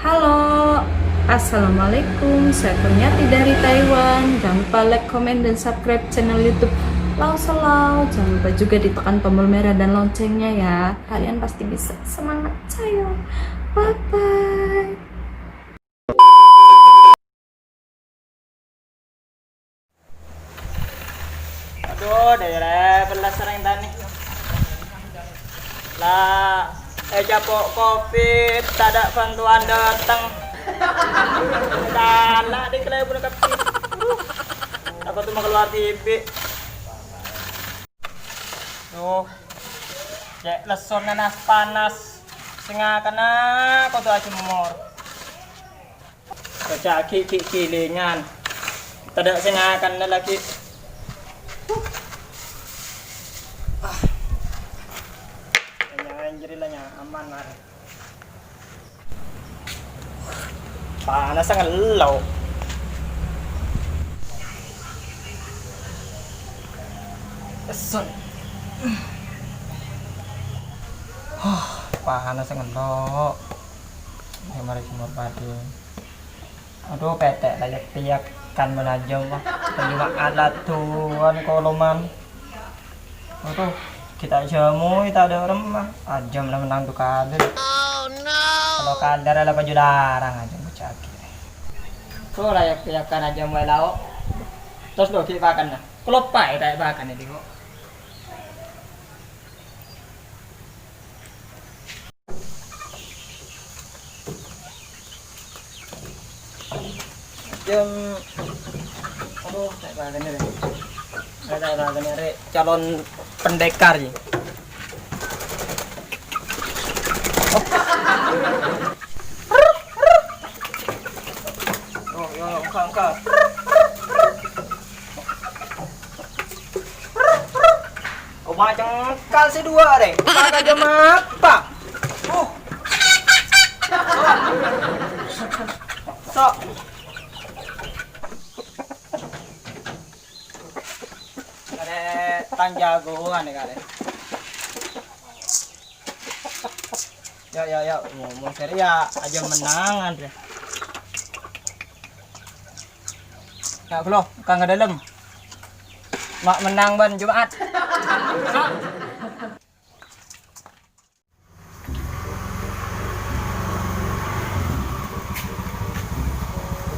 Halo, Assalamualaikum, saya Kurniati dari Taiwan. Jangan lupa like, comment, dan subscribe channel YouTube Lau Selau. Jangan lupa juga ditekan tombol merah dan loncengnya ya. Kalian pasti bisa. Semangat saya. Bye-bye. Aduh, daerah belas sering tani. Lah, capok covid, tak ada bantuan datang. Dana di kelai pun kapi. Aku tuh mau keluar TV. Tuh, cek leson nanas panas. Sengah kena kau tuh aja mor. Baca kilingan. Tidak sengah kena lagi. Anjir lah aman lah. Panas sangat low. Esun. Panas sangat low. Ini mari semua padi. Aduh petek layak tiap kan menajam mah. Cuma alat tuan koloman. Aduh. Kita jamu, kita ada remah. Ajam lah menang tuh kader. Oh no. Kalau kader adalah baju larang aja bucaki. Tuh layak kan aja mulai lauk. Terus lo kita makan nah. Kalau pai tak makan ini kok. Jam. Aduh, tak makan ini. Ada calon pendekar ya. Oh, yo, angkat. Oh, macam kal si dua deh. Kagak jam apa? Sok. Tang jagoan nih kali. Ya, ngomong seri ya aja menangan deh. Ya belum, kang ke dalam. Mak menang ban Jumat.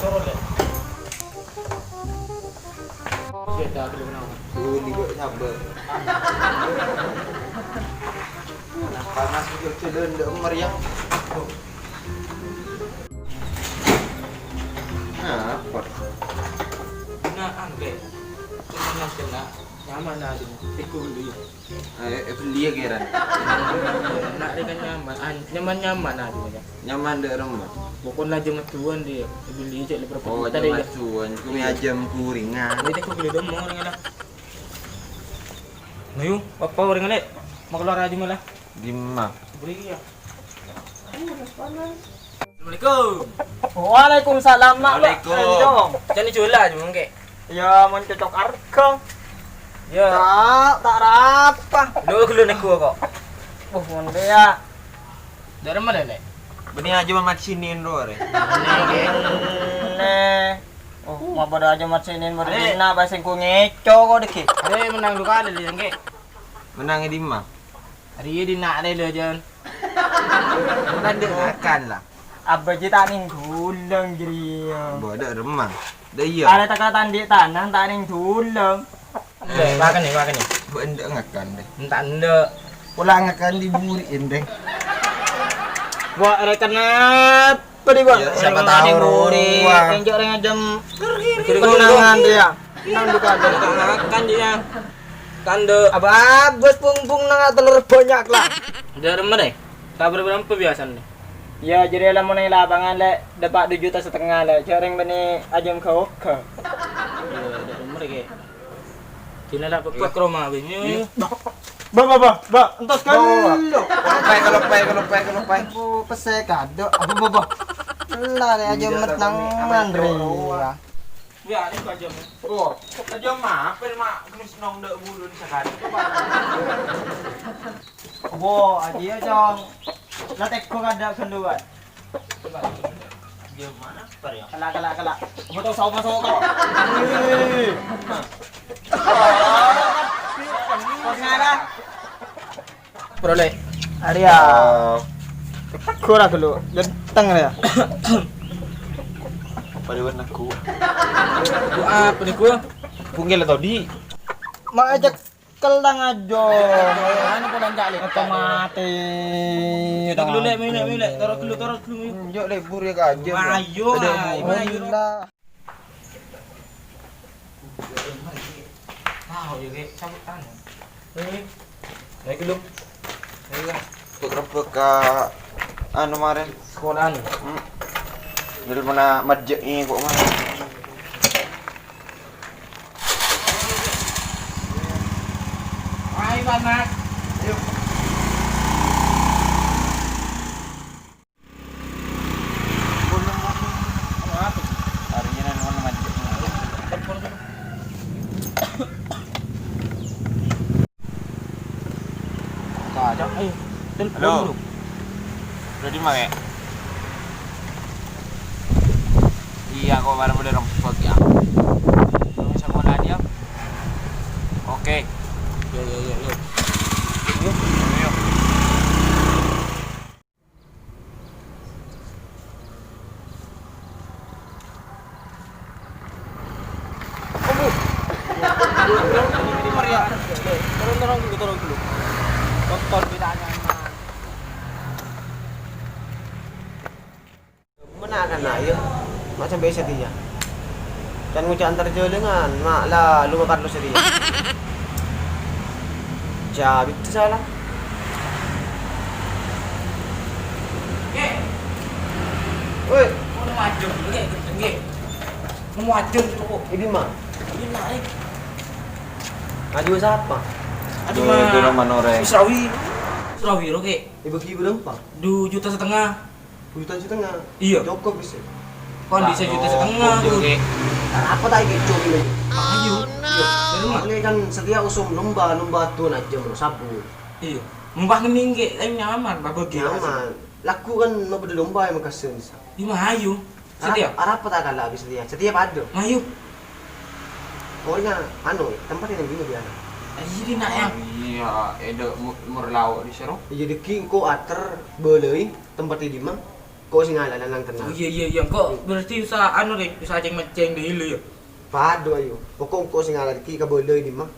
Turun deh. Kita belum nawan. Ligo sabar. Panas juga cedon dek meriah. Nah, apa? Nah, angke. Cuma kena nyaman aja. Ikut beli. Beli ya kira. Nak dengan nyaman aja. Nyaman dek rumah. Pokoknya aja metuan dia. Beli aja lebar. Oh, jam cuan. Kumi ajam kuringan. Ini aku beli dong orang ada. Nayu, apa orang ada? Mau keluar aja malah. Dimah. Beri ya. Assalamualaikum. Waalaikumsalam. Waalaikumsalam. Jadi jual aja mungkin. Ya, mau cocok harga. Ya. Tak apa. Lu naik gua kok. Mohon dia. Dari mana nek? Beni aja mamat siniin doang. Ini. Oh, mau pada aja mat sinin berdina bahasa ku ngeco kok deki. Are menang duka ada di engke. Menangnya Dimah. Hari ini nak ada lo jan. Kan dek makan lah. Abah kita ning dulang jadi. Bodoh remang. Dah iya. Ada takatan di tanah tak ning dulang. Makan nih. Benda ngakan deh. Entah ende. Pulang ngakan diburiin deh. Wah, kenapa di bang? Siapa tahu buri. Penjok orang jam. Kenangan dia. Nang duka ada. Makan dia. Kande. Abah, bos pung nang telur banyak lah. Dari mana? Kabar berapa biasa nih? Ya, jadi lah mau naik lapangan le, dapat 2,5 juta le. Jarang bani ajam kau ke. Iya, dari mana ke? Cina lah pekak rumah begini. Ba, entos kan lo. Kalau pai. Oh, pesek kado. Ba. Lah le aja menang mandri. Ya, ini kajam. Oh, kajam mah, mak geus nong dek bulun sakali. Wo, aja jong. Latek ko kada kenduan. Jom mana par ya? Kala. Foto sama kok. Ngara. Prole. Arya. Kurang dulu. Genteng ya. Paliwan aku. Apa nih gua? Punggil atau di? Mak ajak kelang aja. Anu kok cari otomatis. Dulu le, taruh dulu. Yuk libur ya aja. Ayo. Tahu juga cabutan. Naik dulu. Tuh ke anu kemarin Sekolahan. dari mana masjid ini kok mana Ayo anak. harinya anu mana masjid Kacau. Ayo. Telepon Halo. dulu. udah di mana ya? Iya kok baru udah rempet ya bisa sekolah dia oke Yo. yuk Turun dulu. Tonton bedanya. Mana akan ayo macam biasa dia dan ngucap antar jelengan mak lah lu bakar lu sedih jadi itu salah woi Mau maju, nge. Mau maju tuh. ini mah Ini naik. ngaju siapa Aduh itu mah. nomor orang Surawi oke. ibu-ibu berapa 2,5 juta. juta setengah Iya. cukup bisa Kon bisa 1,5 juta tuh. apa tak ikut cumi lagi Ayo. Dari mana? ini kan setia usum lomba tuh aja menurut sabu Iya. Mbah ngemingge, tapi nyaman, babagi. nyaman laku kan mau berlomba yang makasih Di mah ayo. Setia. Arab apa tak kalah habis setia pada Ayo. orangnya anu tempat yang gini dia Ayo di nak yang. iya ada murlau di seru jadi king ko ater belai tempat di mah ko sing ala lang Oh tenang iya. Kok berarti usaha anu deh, usaha ceng-meceng deh lu ya. pado ayo pokok ko sing ala ki ka belai di mah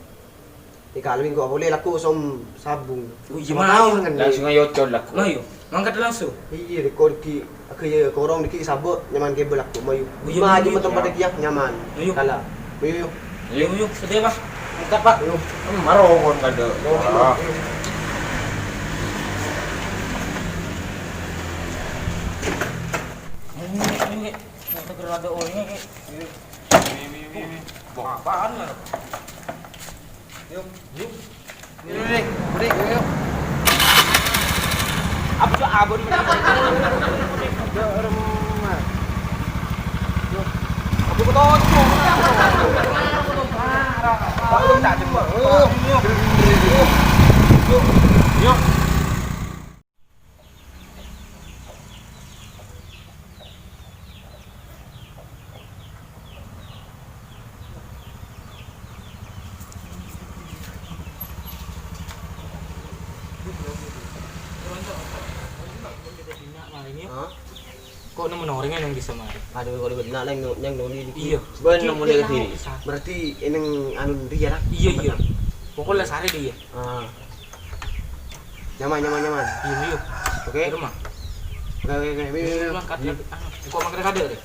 ikalawin ko boleh laku som sabung Oh, iya, Sama mah, tahu ayo. kan langsung ayo col aku Ayo. Mangkat langsung. iya ko ki akaya korong di ki sabuk nyaman kabel aku mayu Oh, iya, maju iya, tempat iya. dia nyaman Ayo. kala ayo Ayo, setia Pak. angkat pak ayo marokon kada Ini kita gerada orangnya kayak. Apaan lah? yuk Yuk. break yuk Apa tuh abon? aku betul aku tak cuma Yuk. Hah? Kok nemen orangnya yang bisa mari? Aduh, kalau benar lah yang noni di Iya. Ben Iya, nemu iya, dia tahu, sini. bisa. Berarti ini anu dia lah. Iya. Pokoknya sehari deh ya. Ah. Nyaman. Yuk. Oke. Ke rumah. Oke. Yuk, makan. Kok makan kada deh?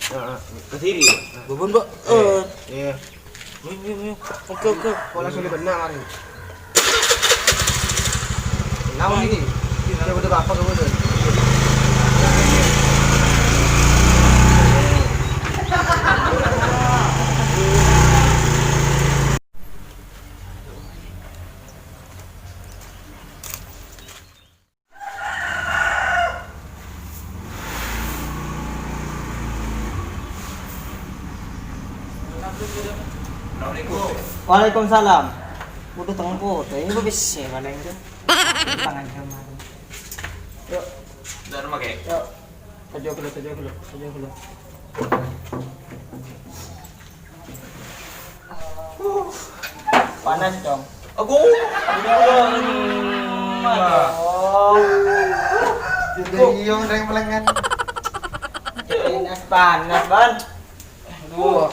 Ke sini. Bobon, Mbak. Iya. Yuk. Oke. Kau langsung benar hari. Namun ini. Dia betul apa kamu tuh? Waalaikumsalam. Udah tengah foto. Ini gue bisa mana itu? Tangan kemarin. dari mana kayak Yuk. Tajam dulu. Panas dong. Aku. Jadi yung ring pelengan. Panas, Ban. Aduh.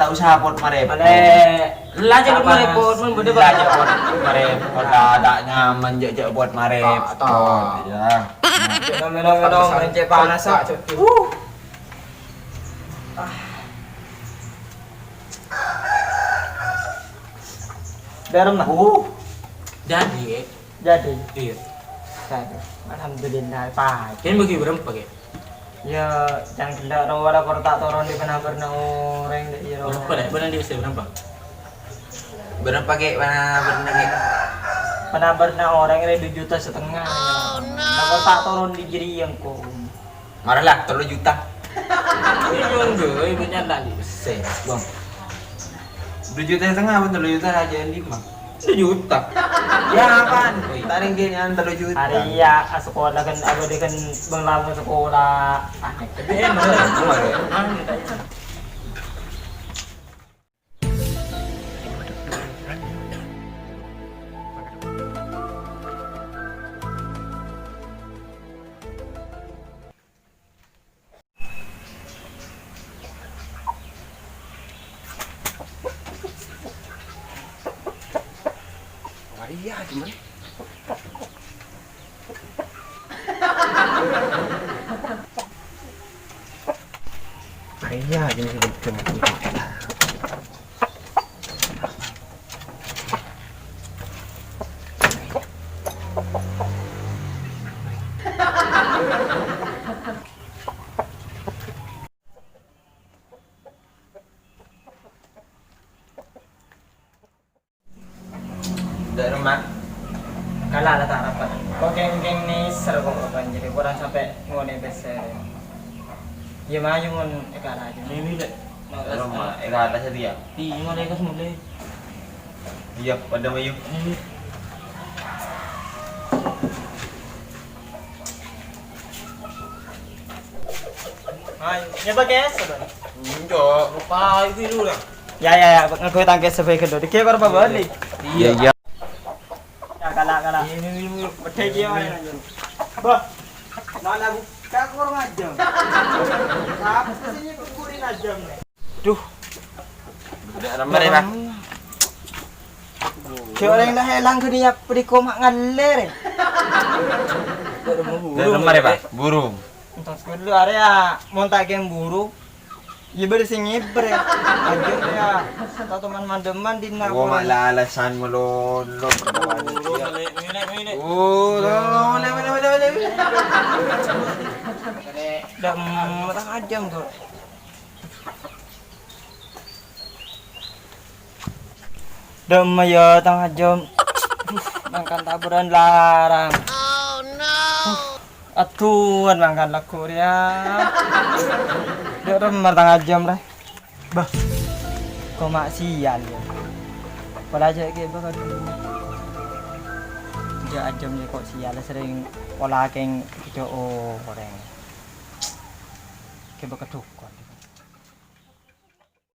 Tak usah pot marep. Lah jangan merepot, mun beda Lah aja pot marep. Kalau ada nyaman je buat marep. Pot ya. Minum, mencet panas ah. Garam lah. Jadi, Jadi. iya. Alhamdulillah, Pak. Kalian bagi berapa ya? Ya, jangan tidak ada kortak toron di benar-benar orang di Berapa deh? Benar dia berapa? Berapa ke mana berenang ke? Benar-benar orang ini 2,5 juta. Nah, kortak toron di jeri yang kok. Marah lah 3 juta. Ini yang gue, benar tak di besar, bang. 2,5 juta apa 3 juta aja ini bang? 1 juta. Ya apaan? Taring gini an 3 juta. Hari ya sekolah kan aku di kan banglamu sekolah. Tapi enak lah. Iya, cuman. Iya, jenis itu. Dari rumah. Kalah lah tak apa. Kok geng-geng ni seru kok kan jadi kurang sampai ngone besar. Ya maju ngon ekala aja. Ini deh. Dari rumah. Ada sedia. Tinggal mereka semula. Iya, pada mayu. Ay, nyoba guys. Enggak. Lupa itu dulu lah. Ya, ngaku tangke sebagai kedua. Dikira berapa balik? Iya, iya. Ya kalah. Ini Betul dia mana aja. Bah. Mana buka kurang aja. Apa sih kukurin aja. Duh. Udah ramai ya, Bang. Orang dah helang ke dia peri komak ngaler. Udah ramai ya, Pak. Burung. Untuk dulu area montak yang buruk. Ya bersih ngiber ya. Aja ya. Tahu teman mandeman di nak. Gua malah alasan melolo. Ini. Oh, boleh. Dah matang ajam tuh. Dah maya tang ajam. Makan taburan larang. Oh no. Atuan makan laku dia. Dia remar tang ajam lah. Bah. Kau mak sial ya. Pola aja ke bakal. Dia ajam ni kok sial sering pola keng video orang. Ke bakal tukon.